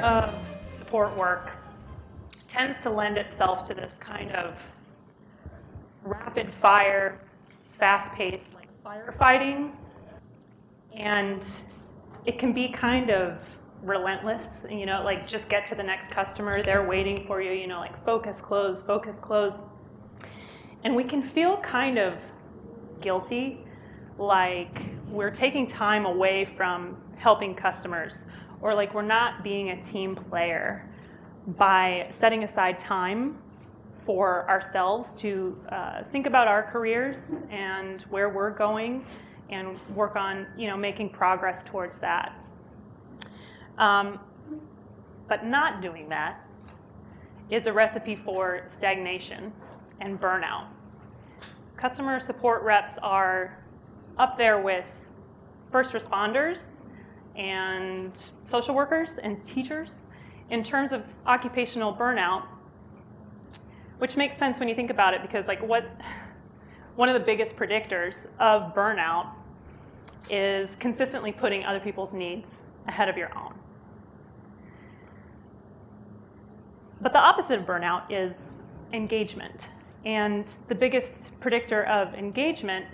of support work tends to lend itself to this kind of rapid fire, fast-paced, like firefighting, and it can be kind of relentless, like just get to the next customer, they're waiting for you, like focus, close, focus, close. And we can feel kind of guilty, like we're taking time away from helping customers, or like we're not being a team player by setting aside time for ourselves to think about our careers and where we're going and work on, making progress towards that. But not doing that is a recipe for stagnation and burnout. Customer support reps are up there with first responders and social workers and teachers in terms of occupational burnout, which makes sense when you think about it, because one of the biggest predictors of burnout is consistently putting other people's needs ahead of your own. But the opposite of burnout is engagement. And the biggest predictor of engagement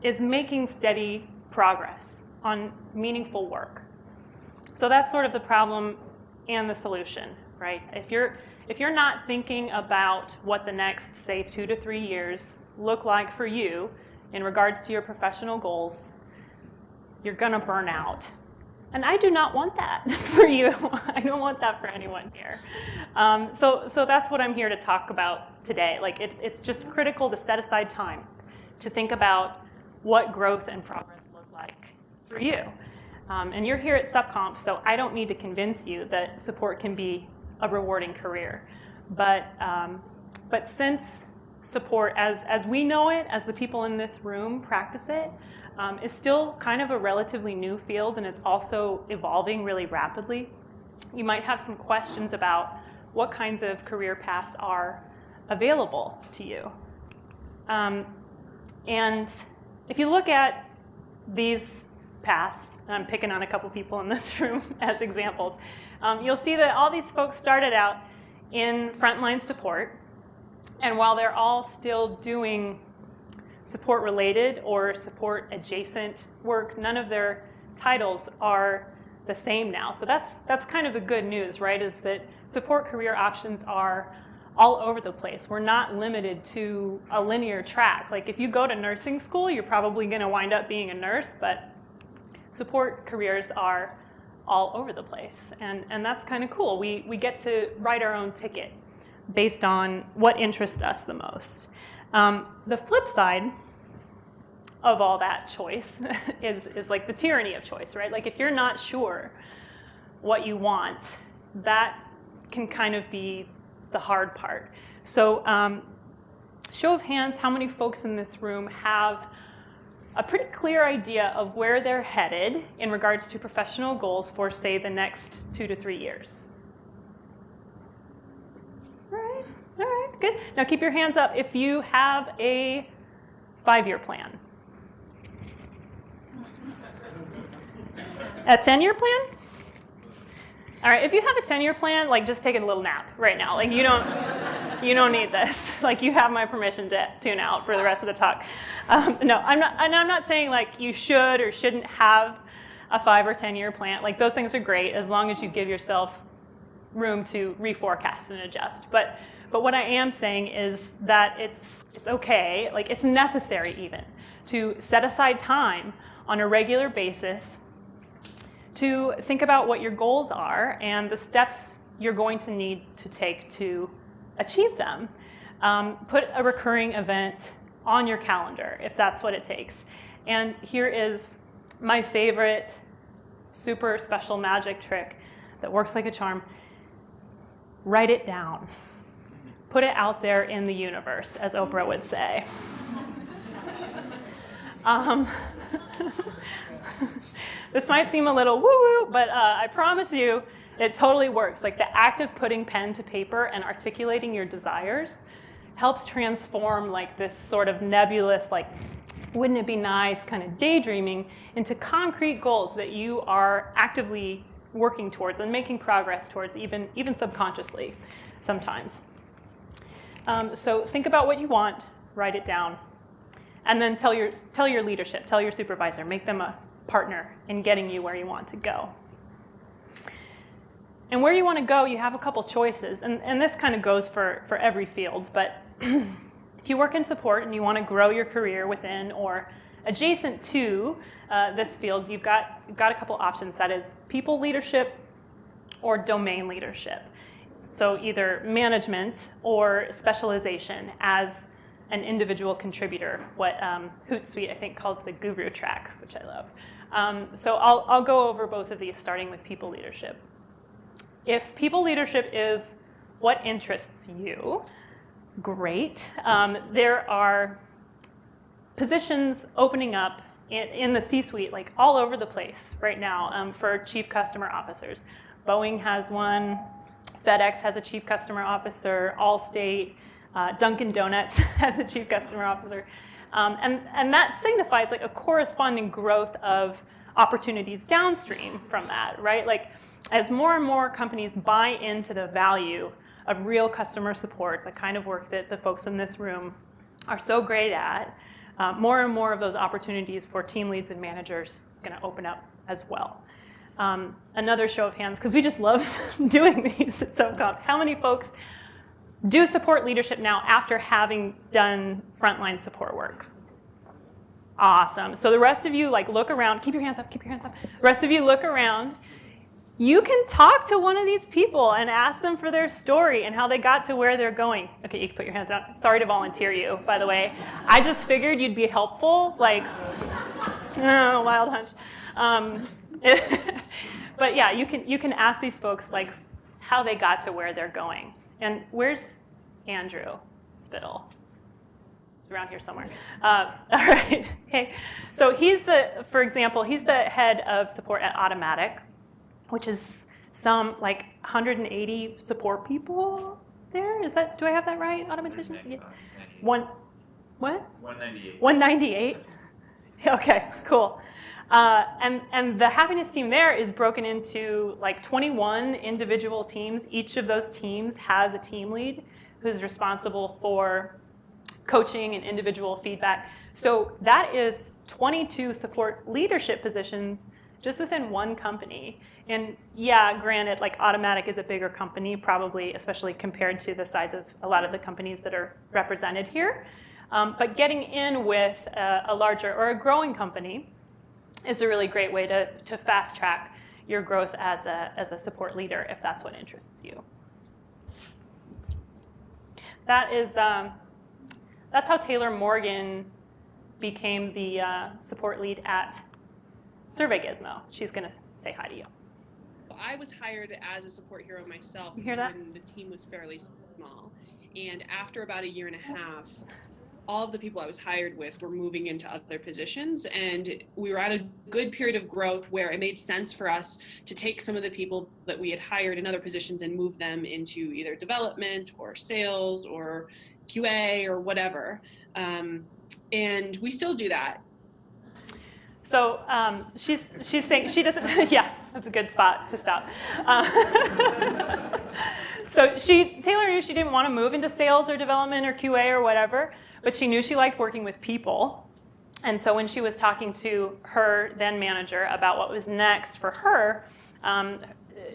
is making steady progress on meaningful work. So that's sort of the problem and the solution, right? If you're not thinking about what the next, say, 2 to 3 years look like for you in regards to your professional goals, you're gonna burn out. And I do not want that for you. I don't want that for anyone here. So that's what I'm here to talk about today. Like it's just critical to set aside time to think about what growth and progress look like for you. And you're here at SupConf, so I don't need to convince you that support can be a rewarding career. But since support, as we know it, as the people in this room practice it, is still kind of a relatively new field, and it's also evolving really rapidly. You might have some questions about what kinds of career paths are available to you. And if you look at these paths, and I'm picking on a couple people in this room as examples, you'll see that all these folks started out in frontline support, and while they're all still doing support-related or support-adjacent work, none of their titles are the same now. So that's kind of the good news, right, is that support career options are all over the place. We're not limited to a linear track. Like if you go to nursing school, you're probably going to wind up being a nurse, but support careers are all over the place. And that's kind of cool. We get to write our own ticket based on what interests us the most. The flip side of all that choice is like the tyranny of choice, right? Like if you're not sure what you want, that can kind of be the hard part. So show of hands, how many folks in this room have a pretty clear idea of where they're headed in regards to professional goals for, say, the next 2 to 3 years? All right, good. Now keep your hands up if you have a 5-year plan. A 10-year plan? All right, if you have a 10-year plan, like just take a little nap right now. Like you don't need this. Like you have my permission to tune out for the rest of the talk. No, I'm not saying like you should or shouldn't have a 5 or 10-year plan. Like those things are great as long as you give yourself room to reforecast and adjust. But what I am saying is that it's okay, like it's necessary even, to set aside time on a regular basis to think about what your goals are and the steps you're going to need to take to achieve them. Put a recurring event on your calendar if that's what it takes. And here is my favorite super special magic trick that works like a charm. Write it down. Put it out there in the universe, as Oprah would say. This might seem a little woo-woo, but I promise you it totally works. Like the act of putting pen to paper and articulating your desires helps transform like this sort of nebulous, like, wouldn't it be nice kind of daydreaming into concrete goals that you are actively working towards and making progress towards, even subconsciously sometimes. So think about what you want, write it down, and then tell your leadership, tell your supervisor, make them a partner in getting you where you want to go. And where you want to go, you have a couple choices, and this kind of goes for every field, but if you work in support and you want to grow your career within or adjacent to this field, you've got a couple options. That is people leadership or domain leadership. So either management or specialization as an individual contributor, what Hootsuite, I think, calls the guru track, which I love. So I'll go over both of these, starting with people leadership. If people leadership is what interests you, great. There are positions opening up in the C-suite, like all over the place right now for chief customer officers. Boeing has one, FedEx has a chief customer officer, Allstate, Dunkin' Donuts has a chief customer officer. And that signifies like a corresponding growth of opportunities downstream from that, right? Like as more and more companies buy into the value of real customer support, the kind of work that the folks in this room are so great at, more and more of those opportunities for team leads and managers is going to open up as well. Another show of hands, because we just love doing these at SupConf. How many folks do support leadership now after having done frontline support work? Awesome. So the rest of you, like, look around. Keep your hands up. Keep your hands up. The rest of you look around. You can talk to one of these people and ask them for their story and how they got to where they're going. Okay, you can put your hands down. Sorry to volunteer you, by the way. I just figured you'd be helpful. Like, wild hunch. But yeah, you can ask these folks like how they got to where they're going. And where's Andrew Spittle? He's around here somewhere. All right. Okay. So for example, he's the head of support at Automatic, which is some like 180 support people there. Do I have that right? Automaticians? Yeah. What? 198. 198? Okay, cool. And the happiness team there is broken into like 21 individual teams. Each of those teams has a team lead who's responsible for coaching and individual feedback. So that is 22 support leadership positions just within one company. And yeah, granted, like Automatic is a bigger company, probably, especially compared to the size of a lot of the companies that are represented here. But getting in with a larger or a growing company is a really great way to fast track your growth as a support leader, if that's what interests you. That's how Taylor Morgan became the support lead at Survey Gizmo. She's going to say hi to you. I was hired as a support hero myself. You hear that? When the team was fairly small. And after about a year and a half, all of the people I was hired with were moving into other positions, and we were at a good period of growth where it made sense for us to take some of the people that we had hired in other positions and move them into either development or sales or QA or whatever. And we still do that. So she's saying she doesn't. Yeah, that's a good spot to stop. So Taylor knew she didn't want to move into sales or development or QA or whatever, but she knew she liked working with people. And so when she was talking to her then manager about what was next for her,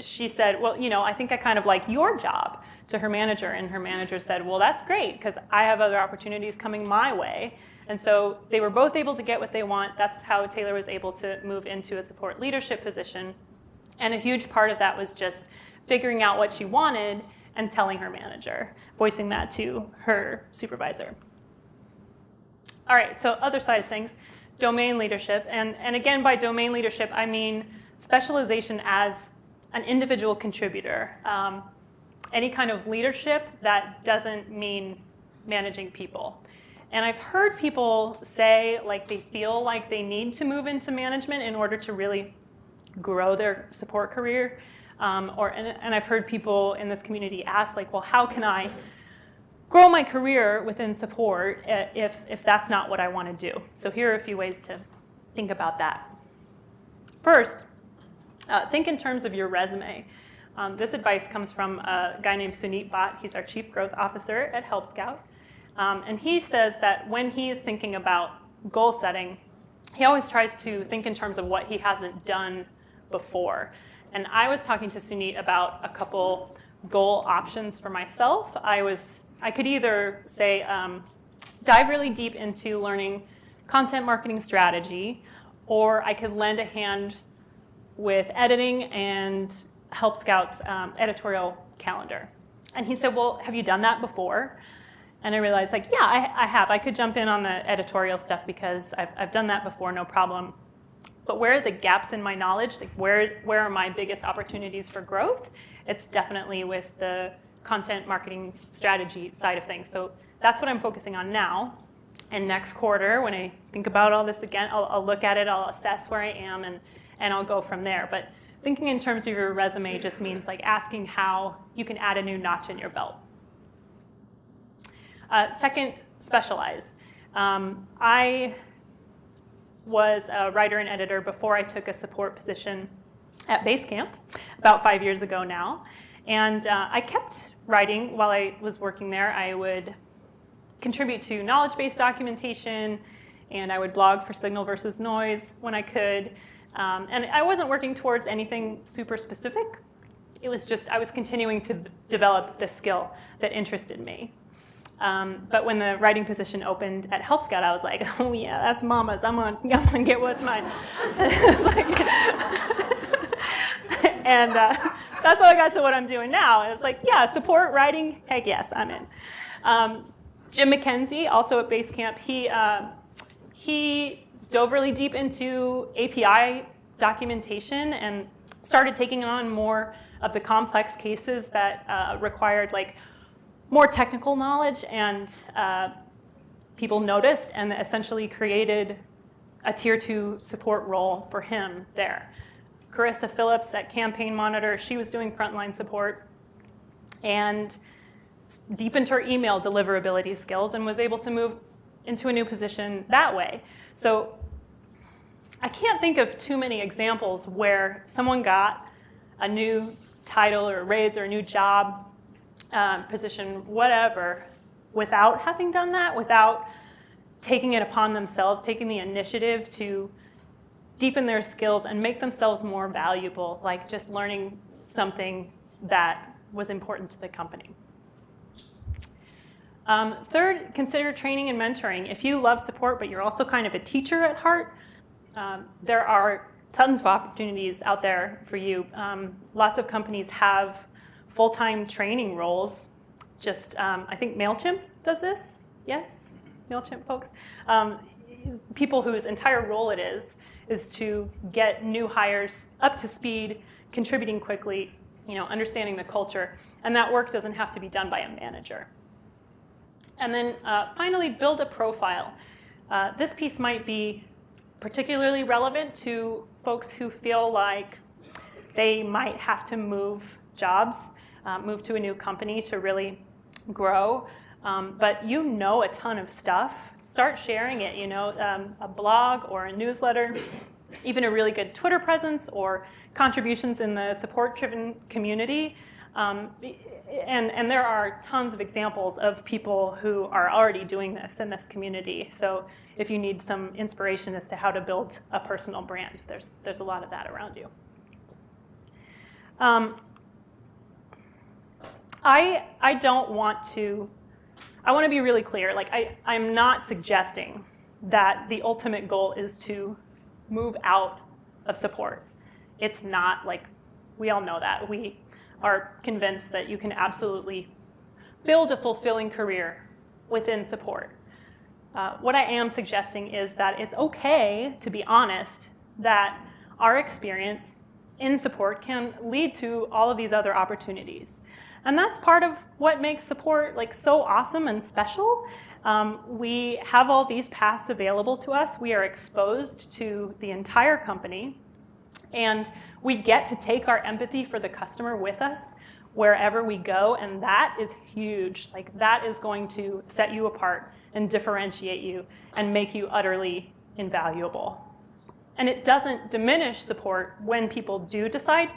she said, well, I think I kind of like your job, to her manager. And her manager said, well, that's great, because I have other opportunities coming my way. And so they were both able to get what they want. That's how Taylor was able to move into a support leadership position. And a huge part of that was just figuring out what she wanted and telling her manager, voicing that to her supervisor. All right, so other side of things, domain leadership. And again, by domain leadership, I mean specialization as an individual contributor. Any kind of leadership that doesn't mean managing people. And I've heard people say like they feel like they need to move into management in order to really grow their support career. And I've heard people in this community ask like, well, how can I grow my career within support if that's not what I want to do? So here are a few ways to think about that. First, Think in terms of your resume. This advice comes from a guy named Sunit Bhatt. He's our Chief Growth Officer at Help Scout. And he says that when he's thinking about goal setting, he always tries to think in terms of what he hasn't done before. And I was talking to Sunit about a couple goal options for myself. I could either say, dive really deep into learning content marketing strategy, or I could lend a hand with editing and Help Scout's editorial calendar. And he said, well, have you done that before? And I realized, like, yeah, I have. I could jump in on the editorial stuff because I've done that before, no problem. But where are the gaps in my knowledge? Like, where are my biggest opportunities for growth? It's definitely with the content marketing strategy side of things. So that's what I'm focusing on now. And next quarter, when I think about all this again, I'll look at it, I'll assess where I am, and I'll go from there. But thinking in terms of your resume just means like asking how you can add a new notch in your belt. Second, specialize. I was a writer and editor before I took a support position at Basecamp about 5 years ago now. And I kept writing while I was working there. I would contribute to knowledge-based documentation, and I would blog for Signal versus Noise when I could. And I wasn't working towards anything super specific. It was just I was continuing to develop this skill that interested me. But when the writing position opened at Help Scout, I was like, oh yeah, that's mama's. I'm gonna get what's mine. And that's how I got to what I'm doing now. And it's like, yeah, support writing, heck yes, I'm in. Jim McKenzie, also at Basecamp, he dove really deep into API documentation and started taking on more of the complex cases that required like more technical knowledge, and people noticed and essentially created a tier 2 support role for him there. Carissa Phillips at Campaign Monitor, she was doing frontline support and deepened her email deliverability skills and was able to move into a new position that way. So I can't think of too many examples where someone got a new title or a raise or a new job position, whatever, without having done that, without taking it upon themselves, taking the initiative to deepen their skills and make themselves more valuable, like just learning something that was important to the company. Third, consider training and mentoring. If you love support, but you're also kind of a teacher at heart, there are tons of opportunities out there for you. Lots of companies have full-time training roles. Just, I think MailChimp does this. Yes, MailChimp folks. People whose entire role it is to get new hires up to speed, contributing quickly, understanding the culture. And that work doesn't have to be done by a manager. And then finally, build a profile. This piece might be particularly relevant to folks who feel like they might have to move jobs, move to a new company to really grow. But you know a ton of stuff. Start sharing it, a blog or a newsletter, even a really good Twitter presence or contributions in the support-driven community. And there are tons of examples of people who are already doing this in this community. So if you need some inspiration as to how to build a personal brand, there's a lot of that around you. I want to be really clear. Like I'm not suggesting that the ultimate goal is to move out of support. It's not like, we all know that. We are convinced that you can absolutely build a fulfilling career within support. What I am suggesting is that it's okay to be honest that our experience in support can lead to all of these other opportunities. And that's part of what makes support like so awesome and special. We have all these paths available to us. We are exposed to the entire company. And we get to take our empathy for the customer with us wherever we go. And that is huge. Like that is going to set you apart and differentiate you and make you utterly invaluable. And it doesn't diminish support when people do decide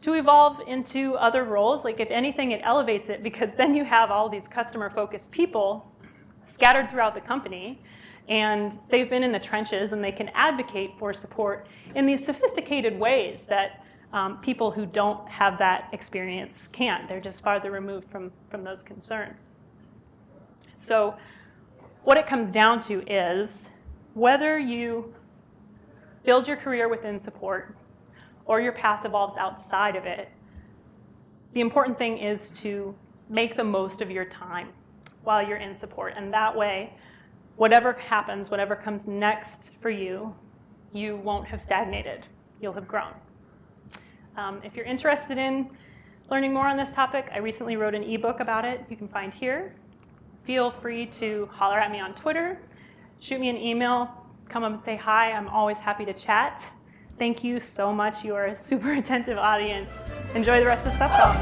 to evolve into other roles. Like if anything, it elevates it, because then you have all these customer-focused people scattered throughout the company, and they've been in the trenches, and they can advocate for support in these sophisticated ways that people who don't have that experience can't. They're just farther removed from those concerns. So what it comes down to is whether you build your career within support or your path evolves outside of it, the important thing is to make the most of your time while you're in support. And that way, whatever happens, whatever comes next for you, you won't have stagnated. You'll have grown. If you're interested in learning more on this topic, I recently wrote an ebook about it you can find here. Feel free to holler at me on Twitter, shoot me an email, come up and say hi. I'm always happy to chat. Thank you so much. You are a super attentive audience. Enjoy the rest of SupConf.